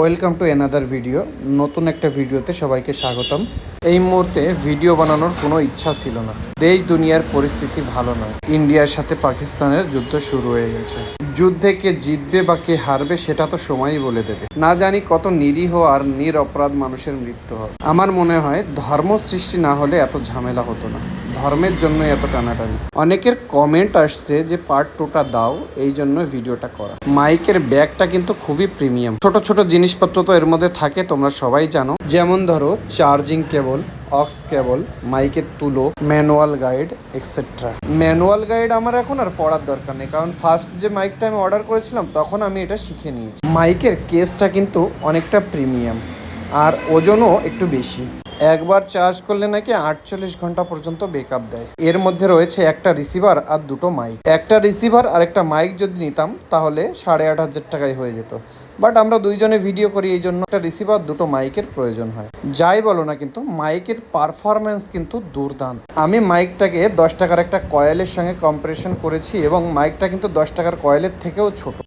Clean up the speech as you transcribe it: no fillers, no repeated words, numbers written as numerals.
Welcome to another video. নতুন একটা ভিডিওতে সবাইকে স্বাগতম। এই মুহূর্তে ভিডিও বানানোর কোনো ইচ্ছা ছিল না। দেশ দুনিয়ার পরিস্থিতি ভালো নয়। ইন্ডিয়ার সাথে পাকিস্তানের যুদ্ধ শুরু হয়ে গেছে। যুদ্ধে কে জিতবে বা কে হারবে সেটা তো সময়ই বলে দেবে। না জানি কত নিরীহ আর নিরপরাধ মানুষের মৃত্যু হয়। আমার মনে হয় ধর্ম সৃষ্টি না হলে এত ঝামেলা হতো না। ধর্মের জন্য এত টানাটানি। অনেকের কমেন্ট আসছে যে পার্ট 2টা দাও, এই জন্য ভিডিওটা করা। মাইকের ব্যাগটা কিন্তু খুবই প্রিমিয়াম। ছোট ছোট জিনিসপত্র তো এর মধ্যে থাকে, তোমরা সবাই জানো। যেমন ধরো চার্জিং কেবল, অক্স কেবল, মাইকের তুলো, manual guide etcetera. Manual guide আমার এখন আর পড়ার দরকার নেই, কারণ ফার্স্ট যে মাইকটা আমি অর্ডার করেছিলাম তখন আমি এটা শিখে নিয়েছি। মাইকের কেসটা কিন্তু অনেকটা প্রিমিয়াম আর ওজনও একটু বেশি। একবার চার্জ করলে নাকি 48 ঘন্টা পর্যন্ত ব্যাকআপ দেয়। এর মধ্যে রয়েছে একটা রিসিভার আর দুটো মাইক। একটা রিসিভার আর একটা মাইক যদি নিতাম তাহলে 8,500 টাকায় হয়ে যেত। বাট আমরা দুইজনে ভিডিও করি, এই জন্য একটা রিসিভার দুটো মাইকের প্রয়োজন হয়। যাই বলো না, কিন্তু মাইকের পারফরমেন্স কিন্তু দুর্দান্ত। আমি মাইকটাকে 10 টাকার একটা কয়েলের সঙ্গে কম্পারিশন করেছি এবং মাইকটা কিন্তু 10 টাকার কয়েলের থেকেও ছোট।